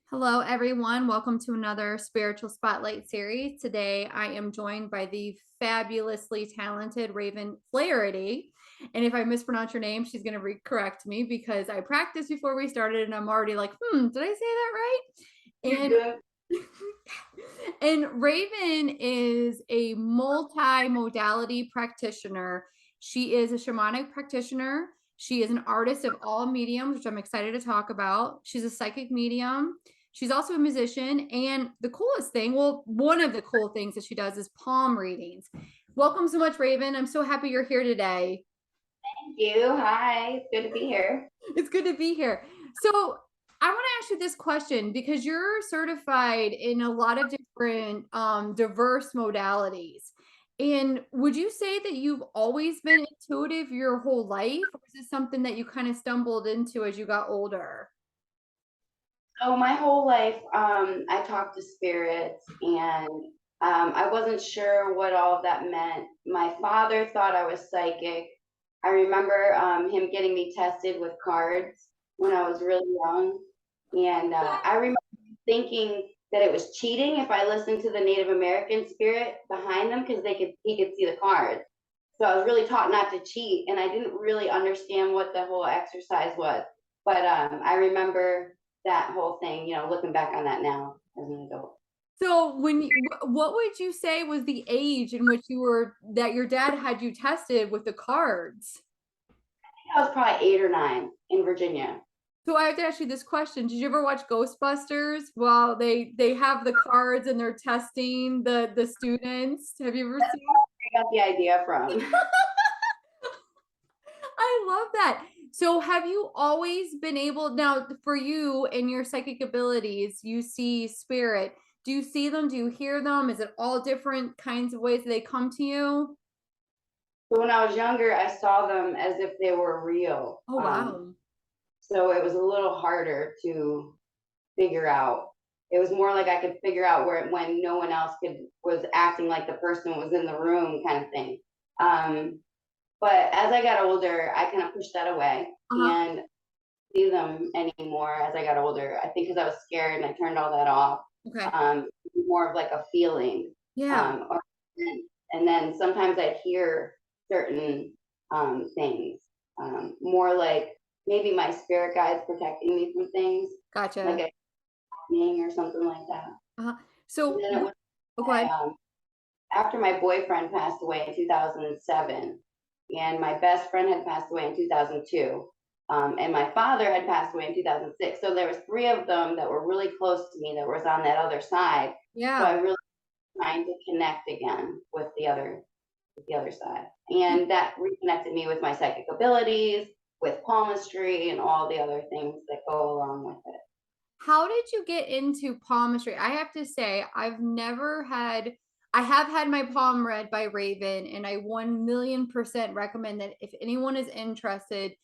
Hello, everyone. Welcome to another Spiritual Spotlight series. Today, I am joined by the fabulously talented Raven Flaherty. And if I mispronounce your name, she's going to correct me because I practiced before we started and I'm already like, did I say that right? You're And good. and Raven is a multi-modality practitioner. She is a shamanic practitioner. She is an artist of all mediums, which I'm excited to talk about. She's a psychic medium. She's also a musician. And the coolest thing, well, one of the cool things that she does is palm readings. Welcome so much, Raven. I'm so happy you're here today. Thank you. Hi. It's good to be here. It's good to be here. So I want to ask you this question because you're certified in a lot of different diverse modalities. And would you say that you've always been intuitive your whole life, or is this something that you kind of stumbled into as you got older? So my whole life, I talked to spirits, and I wasn't sure what all of that meant. My father thought I was psychic. I remember him getting me tested with cards when I was really young, and I remember thinking that it was cheating if I listened to the Native American spirit behind them because he could see the cards. So I was really taught not to cheat, and I didn't really understand what the whole exercise was. But I remember that whole thing, looking back on that now as an adult. So what would you say was the age in which that your dad had you tested with the cards? I was probably 8 or 9 in Virginia. So I have to ask you this question. Did you ever watch Ghostbusters while they have the cards and they're testing the students? Have you ever That's seen? where I got the idea from. I love that. So have you always been able now for you and your psychic abilities, you see spirit. Do you see them? Do you hear them? Is it all different kinds of ways they come to you? So when I was younger, I saw them as if they were real. Oh wow. So it was a little harder to figure out. It was more like I could figure out where when no one else was acting like the person was in the room, kind of thing. Um, but as I got older, I kind of pushed that away Uh-huh. and see them anymore as I got older. I think because I was scared and I turned all that off. Okay. More of like a feeling. Yeah. Or, and then sometimes I'd hear certain things, more like maybe my spirit guides protecting me from things, like Gotcha. a being or something like that. Uh-huh. And So then it was okay. after my boyfriend passed away in 2007, and my best friend had passed away in 2002, and my father had passed away in 2006. So there was three of them that were really close to me that was on that other side. So I Yeah. really trying to connect again with the other side, and that reconnected me with my psychic abilities, with palmistry, and all the other things that go along with it. How did you get into palmistry? I have to say, I have had my palm read by Raven, and I 1,000,000% recommend that if anyone is interested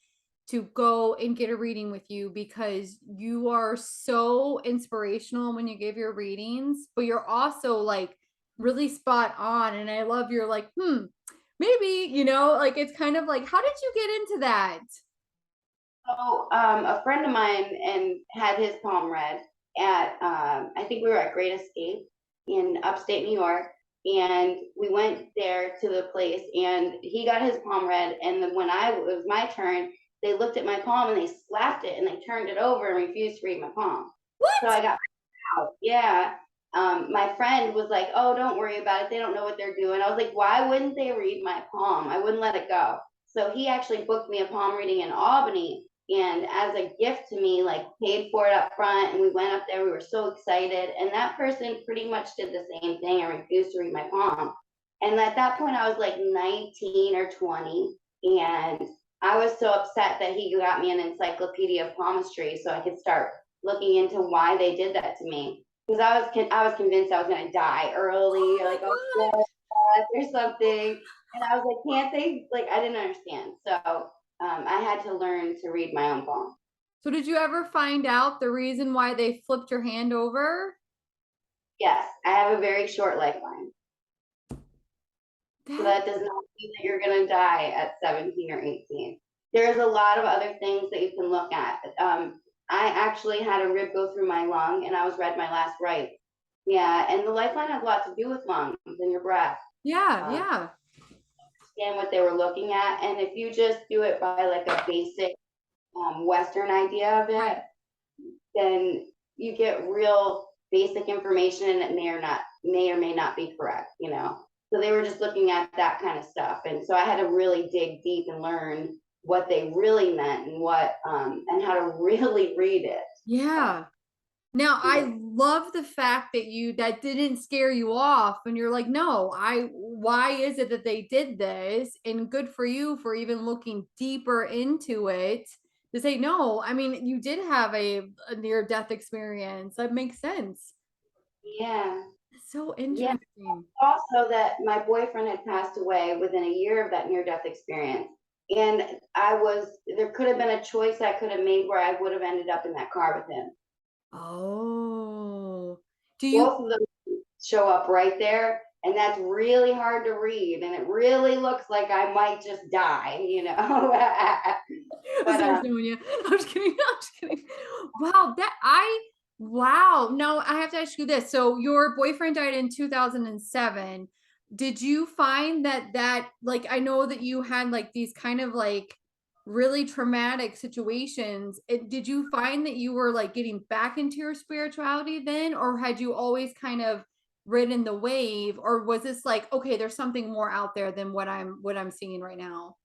to go and get a reading with you because you are so inspirational when you give your readings, but you're also like really spot on. And I love your like, maybe, like it's kind of like, how did you get into that? So a friend of mine and had his palm read at I think we were at Great Escape in upstate New York, and we went there to the place, and he got his palm read, and then when it was my turn, they looked at my palm and they slapped it and they turned it over and refused to read my palm. So What? I got out. Yeah. My friend was like, "Oh, don't worry about it. They don't know what they're doing." I was like, "Why wouldn't they read my palm? I wouldn't let it go." So he actually booked me a palm reading in Albany, and as a gift to me, like paid for it up front, and we went up there. We were so excited, and that person pretty much did the same thing and refused to read my palm. And at that point, I was like 19 or 20, and I was so upset that he got me an encyclopedia of palmistry so I could start looking into why they did that to me, because I was convinced I was going to die early, Oh like, oh my gosh. or something. And I was like, can't they, like, I didn't understand. So I had to learn to read my own palm. So did you ever find out the reason why they flipped your hand over? Yes, I have a very short lifeline, so That that does not mean that you're going to die at 17 or 18. There's a lot of other things that you can look at. I actually had a rib go through my lung and I was read my last rites. Yeah, and the lifeline has a lot to do with lungs and your breath. Yeah, yeah. And what they were looking at. And if you just do it by like a basic Western idea of it, Right. then you get real basic information and it may or may not be correct, you know. So they were just looking at that kind of stuff. And so I had to really dig deep and learn what they really meant and what and how to really read it. Yeah. Now, Yeah. I love the fact that that didn't scare you off and you're like, "No, why is it that they did this?" And good for you for even looking deeper into it to say, "No, I mean, you did have a near death experience. That makes sense." Yeah. So Yeah. interesting. Also that my boyfriend had passed away within a year of that near death experience. And there could have been a choice I could have made where I would have ended up in that car with him. Oh. Do you Both of them show up right there. And that's really hard to read. And it really looks like I might just die, you know. was But there someone you I'm just kidding, I'm just kidding. Wow, wow. No, I have to ask you this. So your boyfriend died in 2007. Did you find that like I know that you had like these kind of like really traumatic situations. Did you find that you were like getting back into your spirituality then or had you always kind of ridden the wave or was this like okay, there's something more out there than what I'm seeing right now?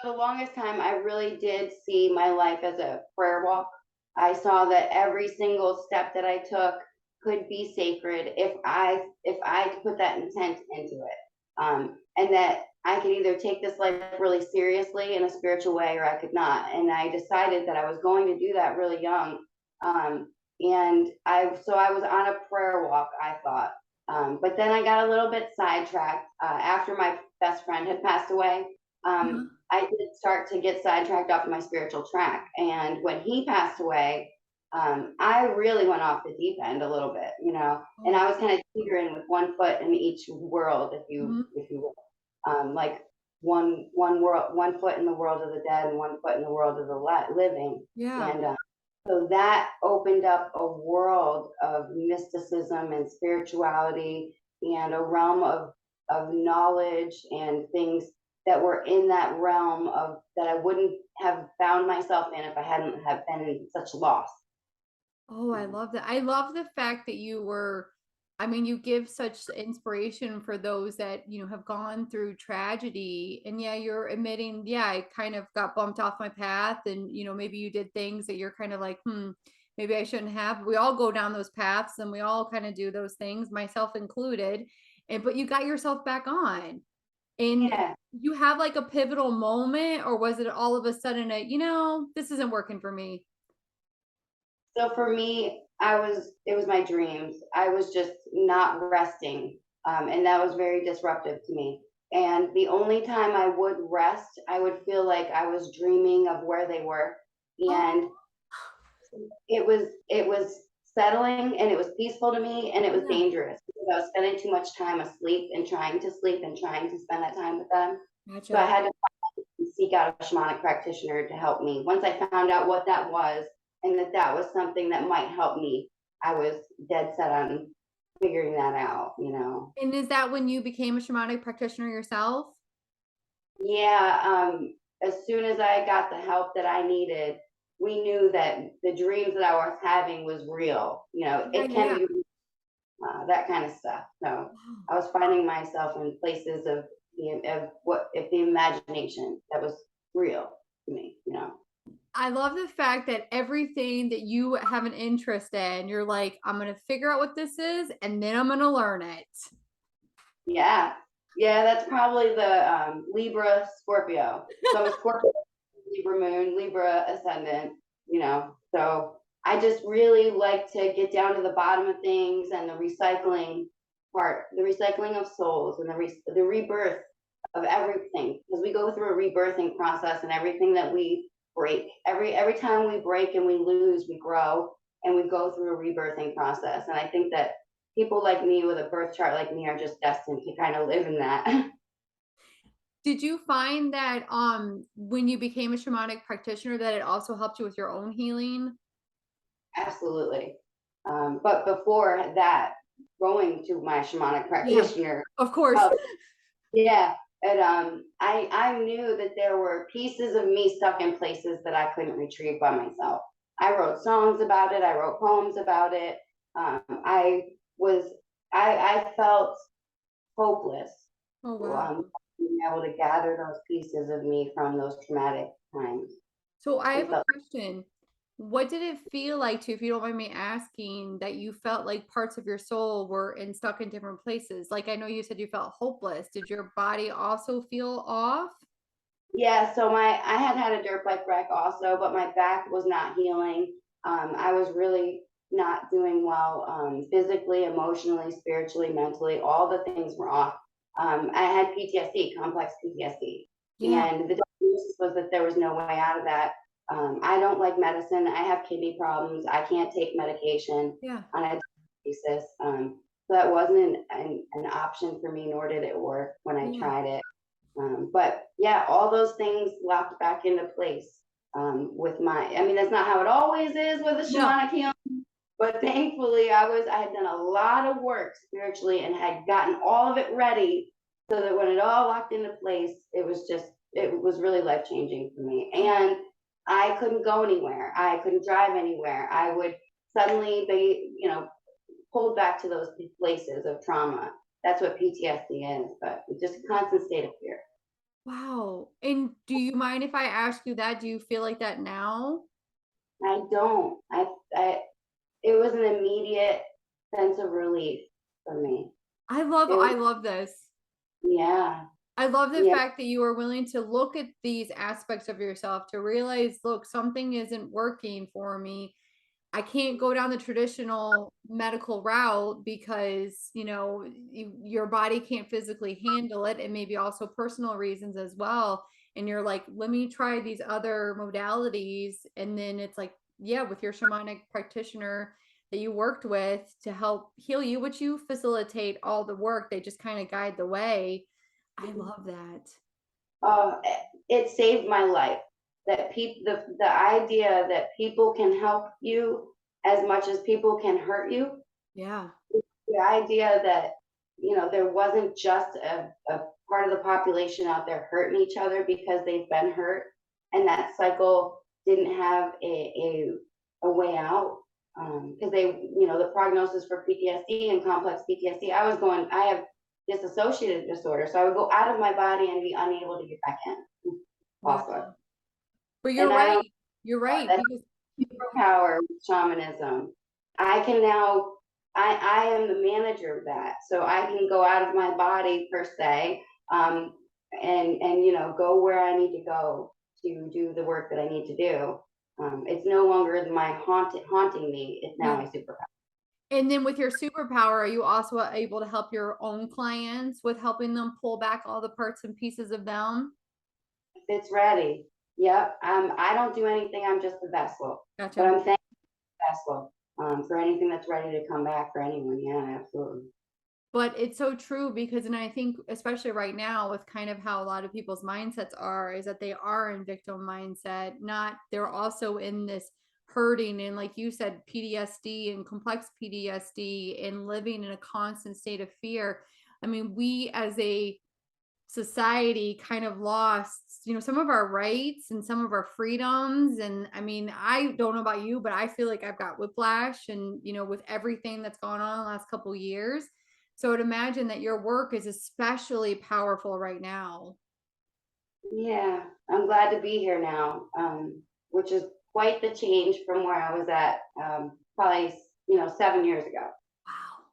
for the longest time, I really did see my life as a prayer walk. I saw that every single step that I took could be sacred if I put that intent into it, and that I could either take this life really seriously in a spiritual way or I could not. And I decided that I was going to do that really young. And I was on a prayer walk. I thought, but then I got a little bit sidetracked after my best friend had passed away. Uh-huh. I did start to get sidetracked off of my spiritual track. And when he passed away, I really went off the deep end a little bit, you know, and Oh. I was kind of teetering with one foot in each world, Mhm. if you will, like one foot in the world of the dead and one foot in the world of the living. Yeah. And so that opened up a world of mysticism and spirituality and a realm of knowledge and things that were in that realm of that I wouldn't have found myself in if I hadn't have been in such loss. Oh, I love that. I love the fact that I mean, you give such inspiration for those that, have gone through tragedy. And yeah, you're admitting, yeah, I kind of got bumped off my path. And, maybe you did things that you're kind of like, maybe I shouldn't have. We all go down those paths and we all kind of do those things, myself included. But you got yourself back on. And Yeah. you have like a pivotal moment, or was it all of a sudden this isn't working for me? So for me, it was my dreams. I was just not resting. And that was very disruptive to me. And the only time I would rest, I would feel like I was dreaming of where they were. And Oh, it was settling and it was peaceful to me and it was yeah. dangerous because I was spending too much time asleep and trying to sleep and trying to spend that time with them. So I Gotcha. had to seek out a shamanic practitioner to help me. Once I found out what that was and that that was something that might help me, I was dead set on figuring that out, you know. And is that when you became a shamanic practitioner yourself? Yeah, as soon as I got the help that I needed, we knew that the dreams that I was having was real. You know, Yeah, it yeah, can yeah. be that kind of stuff. So Wow. I was finding myself in places of what if the imagination that was real to me, you know. I love the fact that everything that you have an interest in, you're like, I'm gonna figure out what this is, and then I'm gonna learn it. Yeah. Yeah, that's probably the Libra Scorpio. So I'm a Scorpio, Libra moon, Libra ascendant, you know. So I just really like to get down to the bottom of things and the recycling part, the recycling of souls and the rebirth of everything because we go through a rebirthing process and everything that we break. Every time we break and we lose, we grow and we go through a rebirthing process. And I think that people like me with a birth chart like me are just destined to kind of live in that. Did you find that when you became a shamanic practitioner that it also helped you with your own healing? Absolutely. But before that, going to my shamanic Yeah, practitioner, of course. uh, yeah, and I knew that there were pieces of me stuck in places that I couldn't retrieve by myself. I wrote songs about it. I wrote poems about it. I was I felt hopeless. Oh wow. Being able to gather those pieces of me from those traumatic times. So I have It a felt question. What did it feel like to, if you don't mind me asking, that you felt like parts of your soul were stuck in different places? Like I know you said you felt hopeless. Did your body also feel off? Yeah, so I had had a dirt bike wreck also, but my back was not healing. I was really not doing well, physically, emotionally, spiritually, mentally. All the things were off. I had PTSD, complex PTSD, Yeah, and the diagnosis was that there was no way out of that. I don't like medicine. I have kidney problems. I can't take medication yeah, on a daily basis. So that wasn't an option for me, nor did it work when I yeah. tried it. But yeah, all those things locked back into place with I mean, that's not how it always is with a No. shamanic healing, but thankfully I had done a lot of work spiritually and had gotten all of it ready so that when it all locked into place, it was really life changing for me. And I couldn't go anywhere. I couldn't drive anywhere. I would suddenly be, pulled back to those places of trauma. That's what PTSD is, but it's just a constant state of fear. Wow. And do you mind if I ask you that? Do you feel like that now? I don't. It was an immediate sense of relief for me. It was, I love this. yeah, I love the yeah, fact that you are willing to look at these aspects of yourself to realize, look, something isn't working for me. I can't go down the traditional medical route because, your body can't physically handle it and maybe also personal reasons as well. And you're like, let me try these other modalities. And then it's like, yeah, with your shamanic practitioner that you worked with to help heal you, which you facilitate all the work, they just kind of guide the way. I love that. uh, it saved my life. That the idea that people can help you as much as people can hurt you. Yeah. The idea that there wasn't just a part of the population out there hurting each other because they've been hurt, and that cycle didn't have a way out because the prognosis for PTSD and complex PTSD. I have dissociative disorder, so I would go out of my body and be unable to get back in also. Wow. But you're And I don't right. You're right that's because superpower with shamanism. I can now I am the manager of that. So I can go out of my body per se, um, and go where I need to go to do the work that I need to do. It's no longer my haunting me. It's now yeah. my superpower. And then with your superpower, are you also able to help your own clients with helping them pull back all the parts and pieces of them? If it's ready, yep. I don't do anything. I'm just a vessel, but Gotcha. I'm thankful vessel for anything that's ready to come back for anyone. Yeah, absolutely. But it's so true because, and I think especially right now with kind of how a lot of people's mindsets are, is that they are in victim mindset, not they're also in this hurting and like you said, PTSD and complex PTSD and living in a constant state of fear. I mean, we as a society kind of lost, some of our rights and some of our freedoms. And I mean, I don't know about you, but I feel like I've got whiplash and, with everything that's gone on the last couple of years. So I'd imagine that your work is especially powerful right now. Yeah, I'm glad to be here now, which is quite the change from where I was at probably 7 years ago. Wow.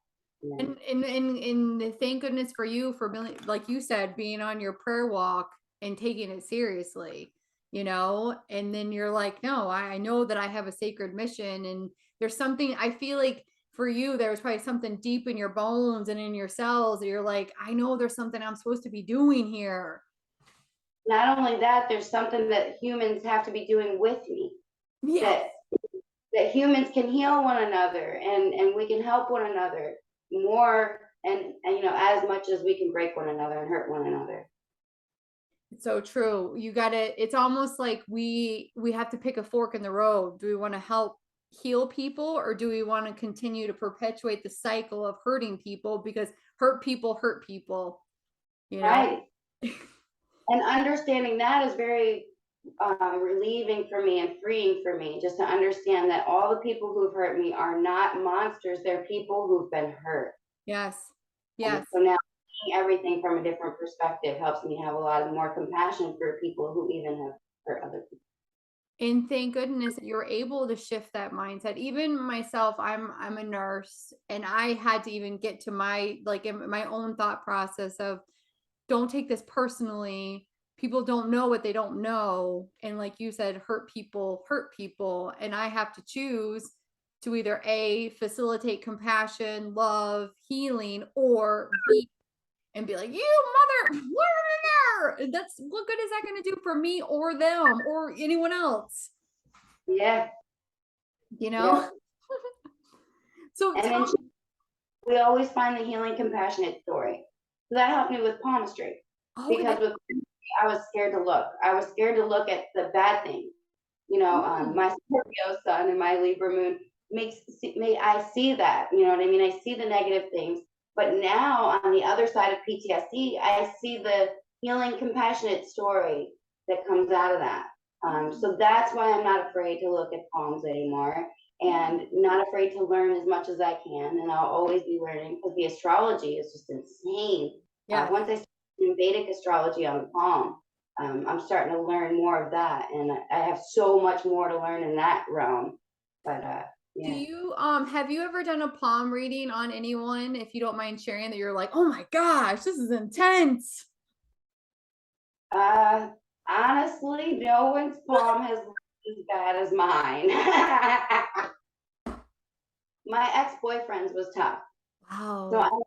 Yeah. And thank goodness for you for being, like you said, being on your prayer walk and taking it seriously, and then you're like, no, I know that I have a sacred mission. And there's something I feel like for you, there was probably something deep in your bones and in your cells that you're like, I know there's something I'm supposed to be doing here. Not only that, there's something that humans have to be doing with me. Yes. That humans can heal one another and we can help one another more and as much as we can break one another and hurt one another. It's so true. You gotta, it's almost like we have to pick a fork in the road. Do we want to help heal people, or do we want to continue to perpetuate the cycle of hurting people, because hurt people, you know? Right. And understanding that is very relieving for me and freeing for me, just to understand that all the people who've hurt me are not monsters. They're people who've been hurt. Yes. And Yes. so now seeing everything from a different perspective helps me have a lot of more compassion for people who even have hurt other people. And thank goodness that you're able to shift that mindset. Even myself, I'm a nurse, and I had to even get to my, like, in my own thought process of, don't take this personally. People don't know what they don't know. And like you said, hurt people. And I have to choose to either A, facilitate compassion, love, healing, or B, and be like, you mother, and that's, what good is that going to do for me or them or anyone else? Yeah. You know? Yep. So And then we always find the healing, compassionate story. So that helped me with palmistry, oh, because with I was scared to look. I was scared to look at the bad things. You know, mm, my Scorpio sun and my Libra moon I see that. You know what I mean? I see the negative things. But now on the other side of PTSD, I see the healing, compassionate story that comes out of that. So that's why I'm not afraid to look at palms anymore, and not afraid to learn as much as I can. And I'll always be learning, because the astrology is just insane. yeah. Once I started doing Vedic astrology on the palm, I'm starting to learn more of that, and I have so much more to learn in that realm. But Do yeah, you have you ever done a palm reading on anyone, if you don't mind sharing, that you're like, oh my gosh, this is intense? uh, honestly, no one's palm has looked as bad as mine. My ex-boyfriend's was tough, so Wow.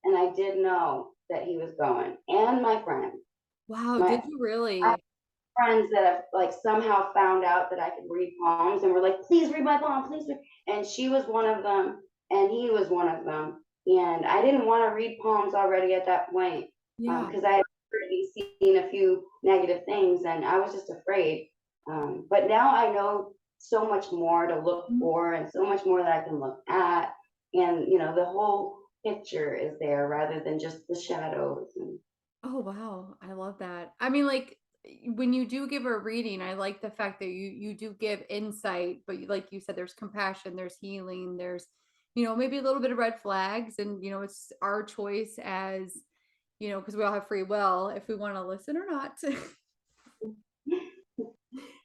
I did know that he was going, and my friend, Wow, my did you I have really? friends that have like somehow found out that I could read palms and were like, please read my palm, please read. And she was one of them, and he was one of them. And I didn't want to read palms already at that point, Yeah. because I had already seen a few negative things, and I was just afraid. But now I know so much more to look Mhm. for, and so much more that I can look at. And, the whole picture is there rather than just the shadows. And Oh wow, I love that. I mean, like, when you do give a reading, I like the fact that you do give insight, but like you said, there's compassion, there's healing, there's, maybe a little bit of red flags, and it's our choice as, because we all have free will, if we want to listen or not.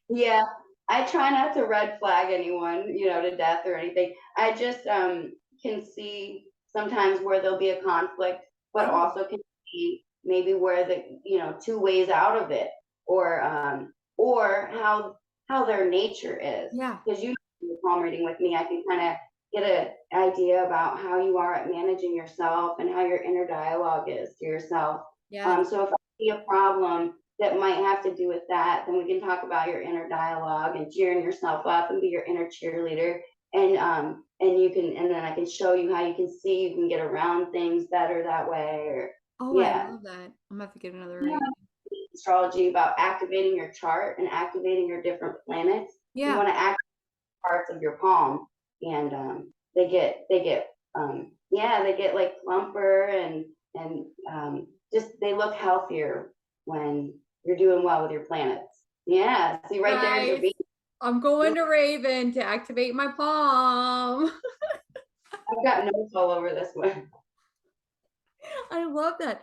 yeah, I try not to red flag anyone, to death or anything. I just can see sometimes where there'll be a conflict, but Oh, also can see maybe where the two ways out of it, or how their nature is. yeah. Because the palm reading with me, I can kind of get an idea about how you are at managing yourself and how your inner dialogue is to yourself. Yes. So if I see a problem that might have to do with that, then we can talk about your inner dialogue and cheering yourself up and be your inner cheerleader. And you can, and then I can show you how you can see you can get around things better that way. Or Oh, I yeah, love that. I'm gonna have to get another yeah. read. Astrology about activating your chart and activating your different planets. You Yeah. want to activate parts of your palm, and they get like plumper, and just they look healthier when you're doing well with your planets. Yeah, see, right there is your Nice. beat. I'm going to Raven to activate my palm. I've got notes all over this one. I love that.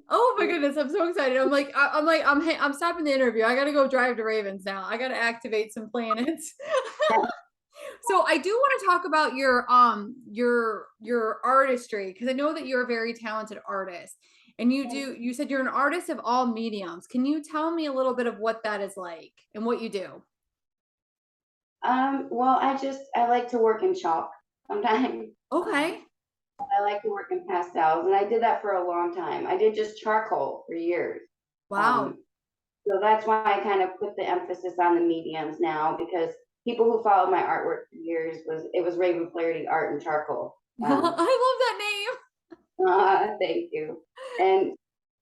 Oh my goodness, I'm so excited. I'm stopping the interview. I gotta go drive to Ravens now. I gotta activate some planets. So I do want to talk about your artistry, because I know that you're a very talented artist. And you said you're an artist of all mediums. Can you tell me a little bit of what that is like and what you do? Well, I like to work in chalk sometimes. Okay. I like to work in pastels, and I did that for a long time. I did just charcoal for years. Wow. Um, So that's why I kind of put the emphasis on the mediums now, because people who followed my artwork for years was Raven Flaherty art and charcoal. I love that name. Thank you. And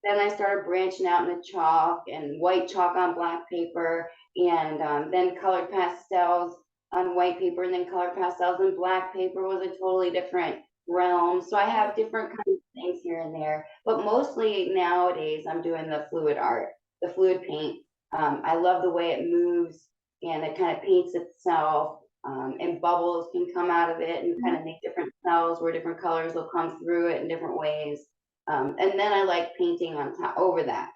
then I started branching out into chalk and white chalk on black paper, and then colored pastels on white paper, and then colored pastels on black paper was a totally different realm. So I have different kinds of things here and there, but mostly nowadays I'm doing the fluid art, the fluid paint. I love the way it moves and it kind of paints itself, and bubbles can come out of it and kind of make different cells where different colors will come through it in different ways. And then I like painting on top over that.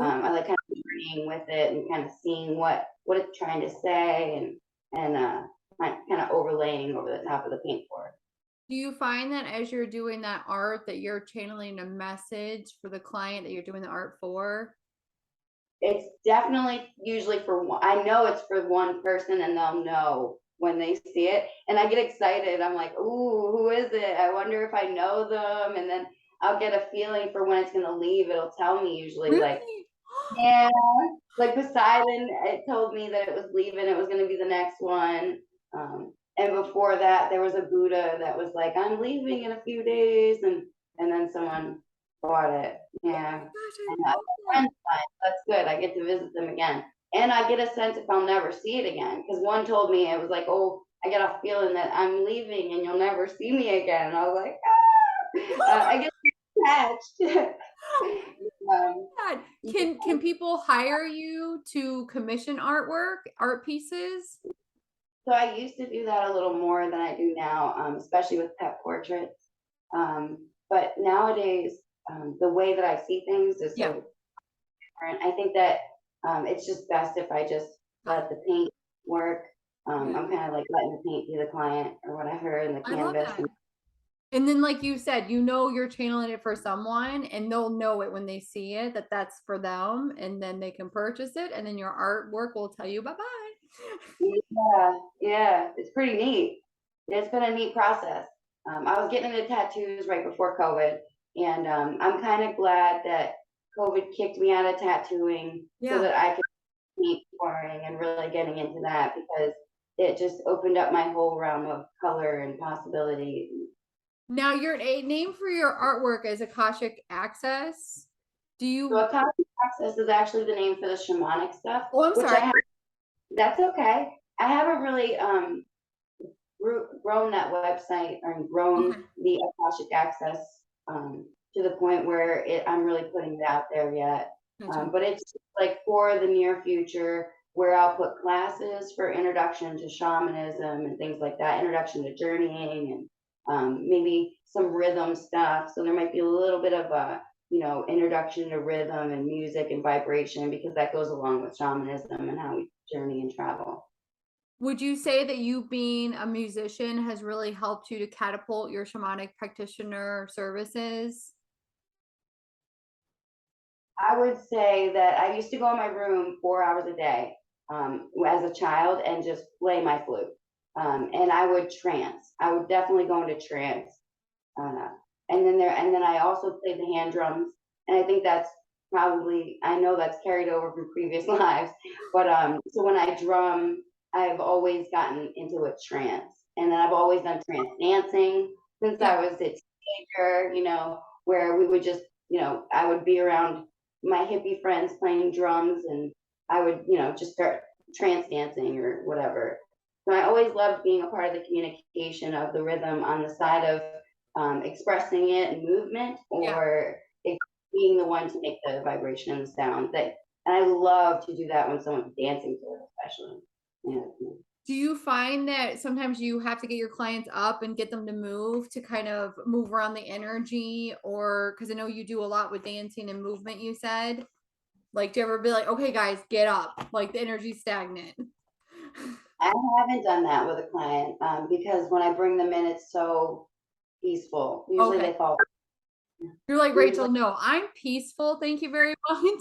I like kind of journeying with it and kind of seeing what it's trying to say, and kind of overlaying over the top of the paint board. Do you find that as you're doing that art that you're channeling a message for the client that you're doing the art for? It's definitely usually for one. I know it's for one person, and they'll know when they see it. And I get excited. I'm like, "Ooh, who is it? I wonder if I know them." And then I'll get a feeling for when it's gonna leave. It'll tell me usually, like, Really? yeah, like Poseidon. It told me that it was leaving. It was gonna be the next one. And before that, there was a Buddha that was like, "I'm leaving in a few days," and then someone bought it. Oh Yeah, my gosh, I and love that. friends of mine, that's good. I get to visit them again, and I get a sense if I'll never see it again. Because one told me it was like, "Oh, I get a feeling that I'm leaving and you'll never see me again." And I was like, "Ah!" I get attached. um, God. Can people hire you to commission artwork, art pieces? so I used to do that a little more than I do now, especially with pet portraits. But nowadays, the way that I see things is Yeah. so different. I think that it's just best if I just Got let the paint work. it. Yeah. I'm kind of like letting the paint be the client or whatever, and the I love canvas. that. And then, like you said, you know you're channeling it for someone, and they'll know it when they see it that that's for them, and then they can purchase it, and then your artwork will tell you bye bye. Yeah, yeah, it's pretty neat. It's been a neat process. I was getting into tattoos right before COVID, and I'm kind of glad that COVID kicked me out of tattooing so Yeah. that I could keep pouring and really getting into that, because it just opened up my whole realm of color and possibility. Now, your a name for your artwork is Akashic Access. Do So you? Akashic Access is actually the name for the shamanic stuff, Oh, I'm which sorry. I have. That's okay. I haven't really grown that website and grown Okay. the Akashic Access to the point where I'm really putting it out there yet. Gotcha. But it's like for the near future where I'll put classes for introduction to shamanism and things like that, introduction to journeying, and maybe some rhythm stuff. So there might be a little bit of a, introduction to rhythm and music and vibration, because that goes along with shamanism and how we journey and travel. Would you say that you being a musician has really helped you to catapult your shamanic practitioner services? I would say that I used to go in my room 4 hours a day, as a child, and just play my flute. And I would trance. I would definitely go into trance. Uh, and then I also played the hand drums. And I think that's probably, I know that's carried over from previous lives. But so when I drum, I've always gotten into a trance. And then I've always done trance dancing since Yeah. I was a teenager, where we would just, I would be around my hippie friends playing drums, and I would, just start trance dancing or whatever. So I always loved being a part of the communication of the rhythm on the side of expressing it in movement, Yeah. or being the one to make the vibration and the sound. And I love to do that when someone's dancing to it, especially. Yeah. Do you find that sometimes you have to get your clients up and get them to move to kind of move around the energy? Or because I know you do a lot with dancing and movement, you said. Like, do you ever be like, okay, guys, get up? Like the energy's stagnant. I haven't done that with a client, because when I bring them in, it's so peaceful. Usually Okay. they fall. You're like, Usually Rachel, no, I'm peaceful. Thank you very much.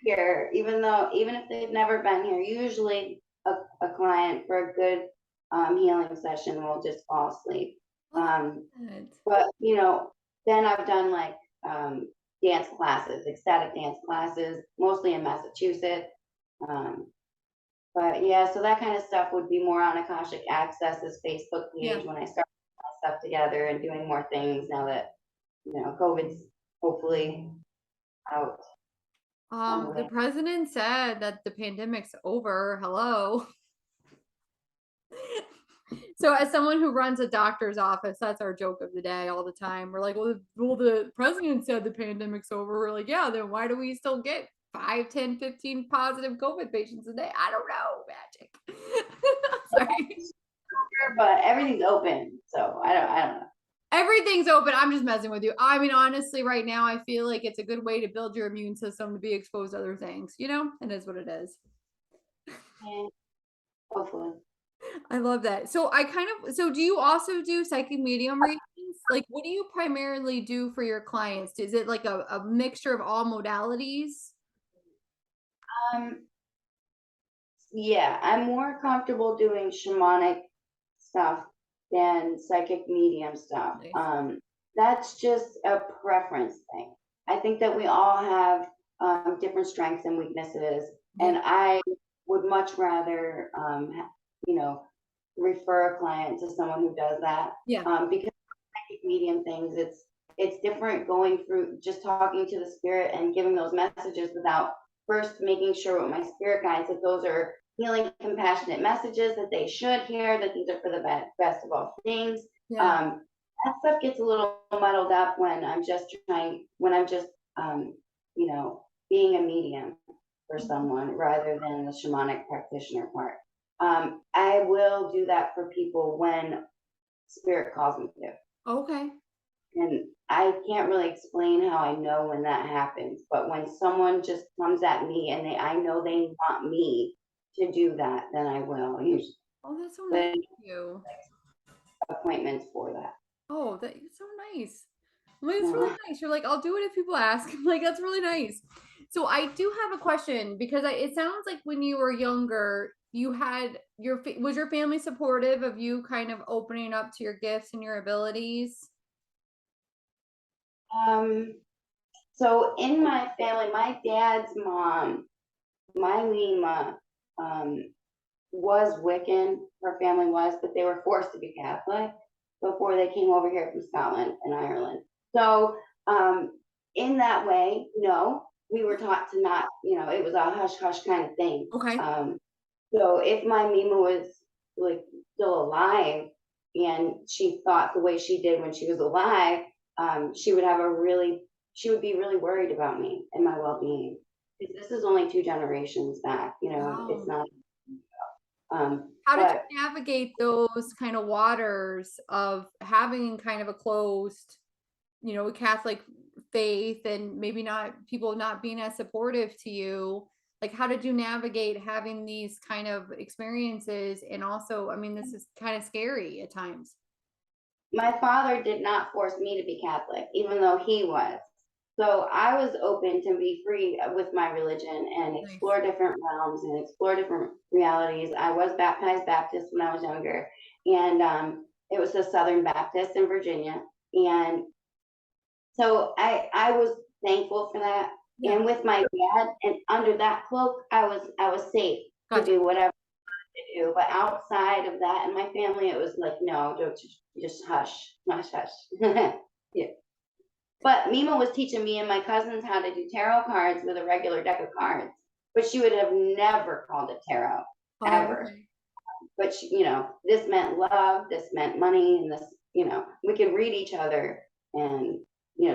here, even if they've never been here, usually a client for a good healing session will just fall asleep. Love Um, that. but then I've done like dance classes, ecstatic dance classes, mostly in Massachusetts. Um, but yeah, so that kind of stuff would be more on Akashic Access's Facebook Yeah. page when I start putting my stuff together and doing more things now that COVID's hopefully out on the The way. president said that the pandemic's over. Hello. So as someone who runs a doctor's office, that's our joke of the day all the time. We're like, well, the president said the pandemic's over. We're like, yeah, then why do we still get 5, 10, 15 positive COVID patients a day? I don't know, magic. Sorry. But everything's open, so I don't know. Everything's open. I'm just messing with you. I mean, honestly, right now, I feel like it's a good way to build your immune system to be exposed to other things. You know, it is what it is. Yeah, hopefully. I love that. So so do you also do psychic medium readings? Like, what do you primarily do for your clients? Is it like a mixture of all modalities? Um, yeah, I'm more comfortable doing shamanic stuff than psychic medium stuff. Nice. That's just a preference thing. I think that we all have different strengths and weaknesses, and Yeah. I would much rather, you know, refer a client to someone who does that, Yeah. because psychic medium things, it's different going through just talking to the spirit and giving those messages without first making sure with my spirit guides that those are healing, compassionate messages that they should hear, that these are for the best of all things. Yeah. That stuff gets a little muddled up when when I'm just, you know, being a medium for someone rather than the shamanic practitioner part. I will do that for people when spirit calls me to. Okay. And I can't really explain how I know when that happens, but when someone just comes at me and I know they want me to do that, then I will usually Oh, that's so nice make of you. appointments for that. Oh, that's so nice. Like, it's really Yeah. nice. You're like, I'll do it if people ask. Like, that's really nice. So I do have a question because it sounds like when you were younger, you had was your family supportive of you kind of opening up to your gifts and your abilities? Um, so in my family, my dad's mom, my Lima, um, was Wiccan. Her family was, but they were forced to be Catholic before they came over here from Scotland and Ireland. So, in that way, no, we were taught to not, it was a hush hush kind of thing. Okay. So if my Mima was like still alive and she thought the way she did when she was alive, she would have she would be really worried about me and my well being. Because this is only 2 generations back, it's Wow. not. How did But you navigate those kind of waters of having kind of a closed, Catholic faith and maybe not people not being as supportive to you? Like, how did you navigate having these kind of experiences? And also, I mean, this is kind of scary at times. my father did not force me to be Catholic, even though he was. So I was open to be free with my religion and Nice. explore different realms and explore different realities. I was baptized Baptist when I was younger, and it was a Southern Baptist in Virginia. And so I was thankful for that. Yeah. And with my dad, and under that cloak, I was safe to Gotcha. do whatever to do. But outside of that, and my family, it was like, no, don't just hush, hush, hush. Yeah. But Mima was teaching me and my cousins how to do tarot cards with a regular deck of cards. But she would have never called it tarot, Oh, ever. okay. But this meant love, this meant money, and this, we could read each other. And,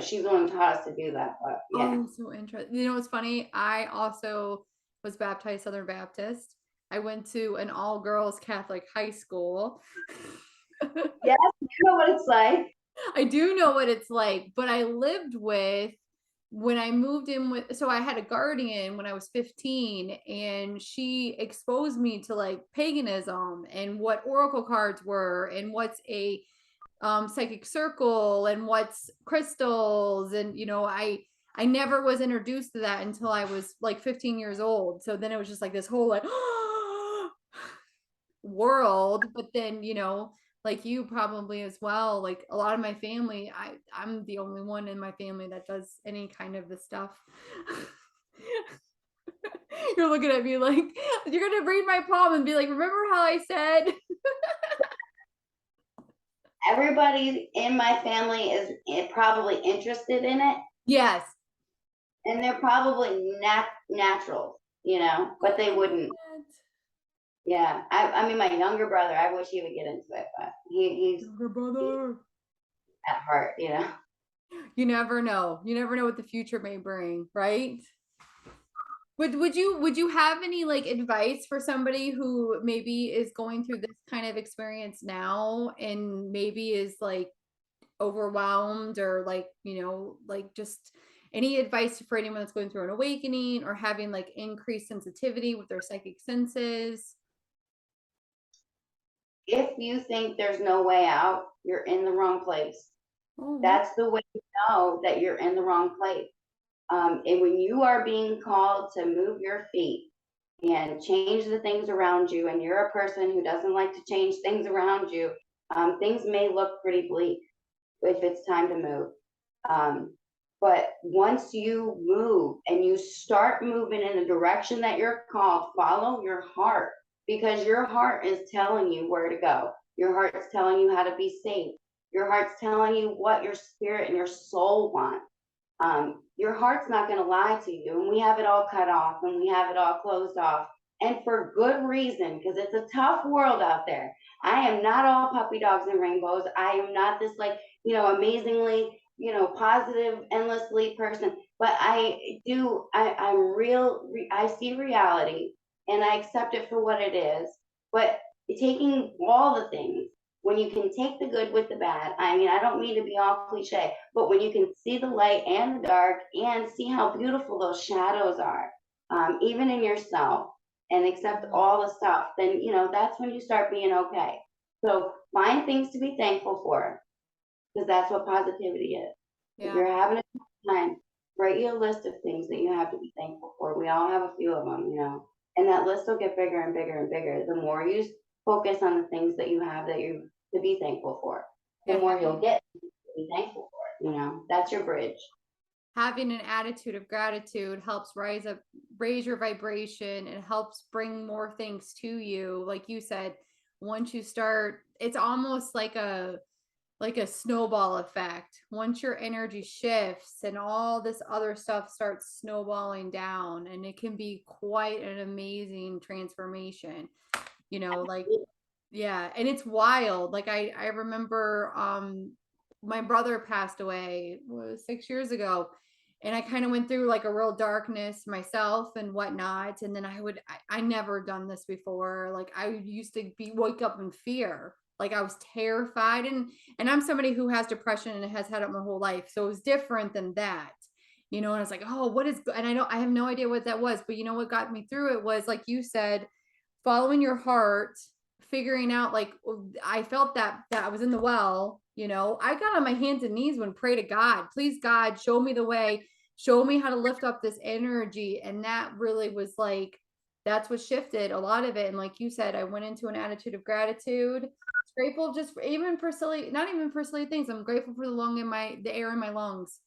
she's the one who taught us to do that. But yeah. Oh, so interesting. You know what's funny? I also was baptized Southern Baptist. I went to an all girls Catholic high school. Yes, you know what it's like. I do know what it's like, but I lived with when I moved in with so I had a guardian when I was 15 and she exposed me to like paganism and what oracle cards were and what's a psychic circle and what's crystals and I never was introduced to that until I was like 15 years old. So then it was just like this whole like world, but then like you probably as well, like a lot of my family, I'm the only one in my family that does any kind of the stuff. You're looking at me like you're gonna read my palm and be like, remember how I said? Everybody in my family is probably interested in it, Yes. And they're probably natural, you know, but they wouldn't. Yeah. I mean, my younger brother, I wish he would get into it, but Younger he's brother. at heart, you know. You never know. You never know what the future may bring, right? Would you have any like advice for somebody who maybe is going through this kind of experience now and maybe is like overwhelmed or like, like just any advice for anyone that's going through an awakening or having like increased sensitivity with their psychic senses? If you think there's no way out, you're in the wrong place. Oh, That's the way you know that you're in the wrong place. And when you are being called to move your feet and change the things around you, and you're a person who doesn't like to change things around you, things may look pretty bleak if it's time to move. Um, but once you move and you start moving in the direction that you're called, follow your heart, because your heart is telling you where to go. Your heart's telling you how to be safe. Your heart's telling you what your spirit and your soul want. Your heart's not going to lie to you. And we have it all cut off and we have it all closed off. And for good reason, because it's a tough world out there. I am not all puppy dogs and rainbows. I am not this, like, amazingly, positive, endlessly person. But I'm real, I see reality and I accept it for what it is. But taking all the things, when you can take the good with the bad, I mean, I don't mean to be all cliche, but when you can see the light and the dark and see how beautiful those shadows are, even in yourself, and accept all the stuff, then, that's when you start being okay. So find things to be thankful for, because that's what positivity is. If yeah. you're having a tough time, write you a list of things that you have to be thankful for. We all have a few of them, and that list will get bigger and bigger and bigger. The more you focus on the things that you have that you to be thankful for, the Yeah, more you'll get to be thankful for. That's your bridge. having an attitude of gratitude helps raise your vibration and helps bring more things to you. Like you said, once you start, it's almost like a snowball effect. Once your energy shifts and all this other stuff starts snowballing down, and it can be quite an amazing transformation, like, yeah. And it's wild. Like I remember my brother passed away, was 6 years ago, and I kind of went through like a real darkness myself and whatnot. And then I never done this before. Like I used to wake up in fear. Like I was terrified, and I'm somebody who has depression and has had it my whole life. So it was different than that. And I was like, oh, what is, and I have no idea what that was, but what got me through it was, like you said, following your heart, figuring out, like, I felt that I was in the well. I got on my hands and knees when pray to God, please God, show me the way, show me how to lift up this energy. And that really was like, that's what shifted a lot of it. And like you said, I went into an attitude of gratitude, grateful just even for silly, not even for silly things. I'm grateful for the air in my lungs.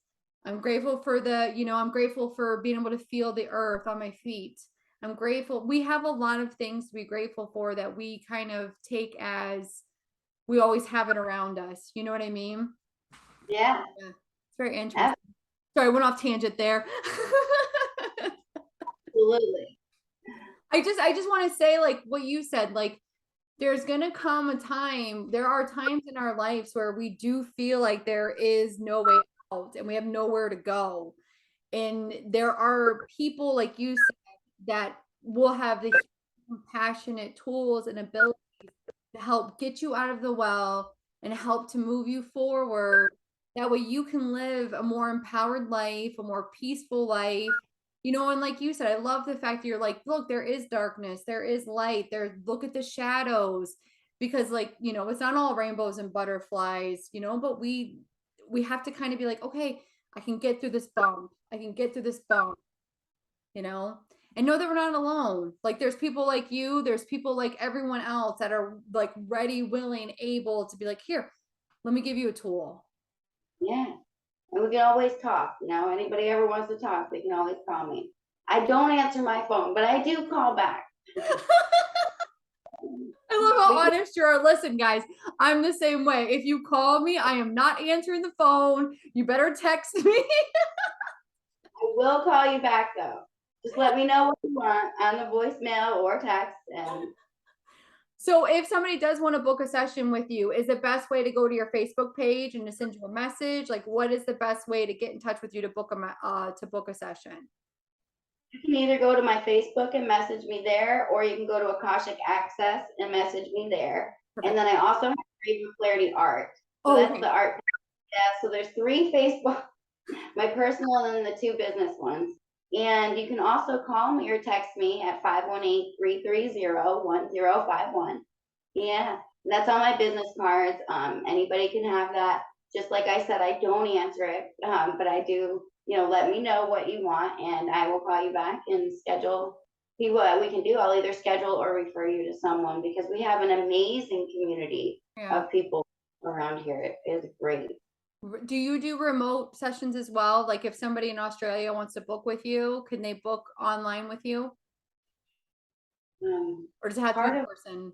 I'm grateful for I'm grateful for being able to feel the earth on my feet. I'm grateful. We have a lot of things to be grateful for that we kind of take as we always have it around us. You know what I mean? Yeah, Yeah. It's very interesting. Sorry, I went off tangent there. absolutely. I just want to say, like what you said, like there's gonna come a time, there are times in our lives where we do feel like there is no way out and we have nowhere to go. And there are people, like you said, that will have the compassionate tools and abilities to help get you out of the well and help to move you forward. That way you can live a more empowered life, a more peaceful life. And like you said, I love the fact that you're like, look, there is darkness, there is light, look at the shadows. Because, like, it's not all rainbows and butterflies, but we have to kind of be like, okay, I can get through this bump. I can get through this bump, you know, and know that we're not alone. Like there's people like you, there's people like everyone else that are like ready, willing, able to be like, here, let me give you a tool. Yeah. And we can always talk. Anybody ever wants to talk, they can always call me. I don't answer my phone, but I do call back. I love how We can, honest you are. Listen, guys, I'm the same way. If you call me, I am not answering the phone. You better text me. I will call you back though. Just let me know what you want on the voicemail or text, and So if somebody does want to book a session with you, is the best way to go to your Facebook page and to send you a message? Like, what is the best way to get in touch with you to book a session? you can either go to my Facebook and message me there, or you can go to Akashic Access and message me there. And Perfect. then I also have Raven Flaherty Art. So Oh, that's okay. the art. Yeah, so there's 3 Facebook, my personal and then the 2 business ones. And you can also call me or text me at 518-330-1051. Yeah, that's on my business cards. Anybody can have that. Just like I said, I don't answer it, but I do, let me know what you want and I will call you back and schedule, see what we can do. I'll either schedule or refer you to someone because we have an amazing community Yeah. of people around here. It is great. Do you do remote sessions as well? Like if somebody in Australia wants to book with you, can they book online with you? Or does it have to be Part in of person?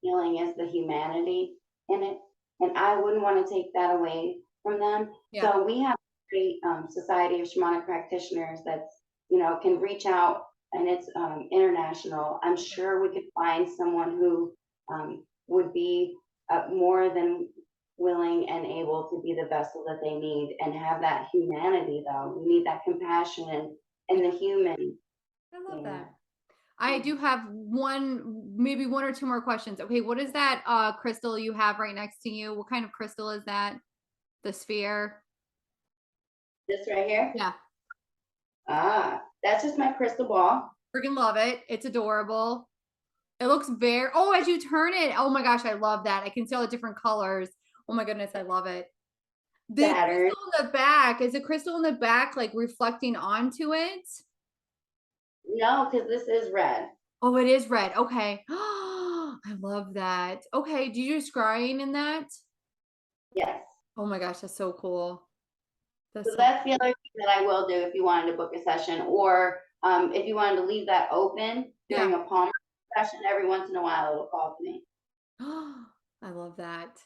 healing is the humanity in it, and I wouldn't want to take that away from them. Yeah. So we have a great society of shamanic practitioners that's can reach out, and it's international. I'm sure we could find someone who would be more than willing and able to be the vessel that they need and have that humanity. Though we need that compassion and the human. I love Yeah. that. I do have maybe 1 or 2 more questions. Okay, what is that crystal you have right next to you? What kind of crystal is that? The sphere? This right here. Yeah. That's just my crystal ball. Freaking love it. It's adorable. It looks very, oh, as you turn it, oh my gosh, I love that. I can see all the different colors. Oh my goodness, I love it. The Saturn. crystal in the back, is the crystal in the back like reflecting onto it? No, because this is red. Oh, it is red. Okay. I love that. Okay. Do you do scrying in that? Yes. Oh my gosh, that's so cool. So That's so that's the other thing that I will do if you wanted to book a session, or if you wanted to leave that open yeah. during a palm session, every once in a while it'll call to me. I love that.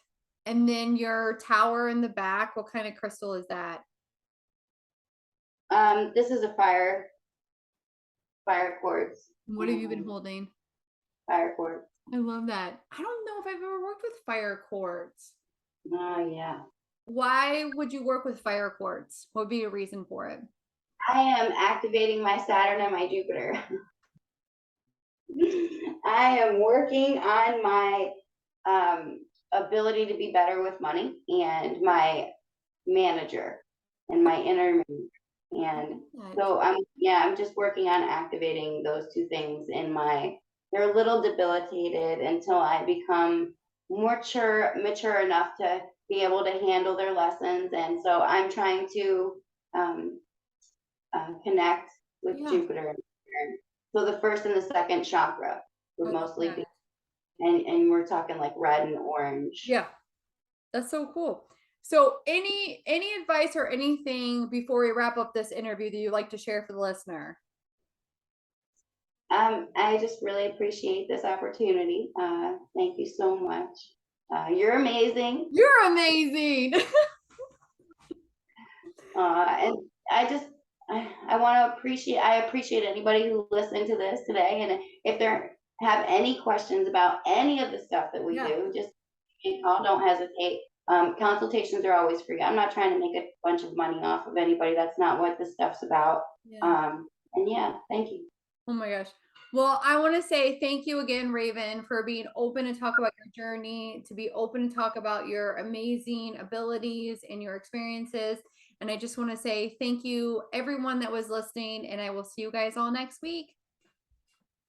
And then your tower in the back, what kind of crystal is that? This is a fire quartz. What have you been holding? Fire quartz. I love that. I don't know if I've ever worked with fire quartz. Oh yeah. Why would you work with fire quartz? What would be a reason for it? I am activating my Saturn and my Jupiter. I am working on my ability to be better with money and my manager and my inner man. And so I'm just working on activating those 2 things in they're a little debilitated until I become mature enough to be able to handle their lessons. And so I'm trying to um, connect with Yeah. Jupiter. So the first and the second chakra would mostly be, and we're talking like red and orange. Yeah. That's so cool. So any advice or anything before we wrap up this interview that you'd like to share for the listener? I just really appreciate this opportunity. Thank you so much. You're amazing. You're amazing. And I want to appreciate anybody who listened to this today. And if there have any questions about any of the stuff that we do, just call, don't hesitate. Consultations are always free. I'm not trying to make a bunch of money off of anybody. That's not what this stuff's about. And yeah, thank you. Oh my gosh. Well, I want to say thank you again, Raven, for being open to talk about your journey, to be open to talk about your amazing abilities and your experiences. And I just want to say thank you, everyone that was listening, and I will see you guys all next week.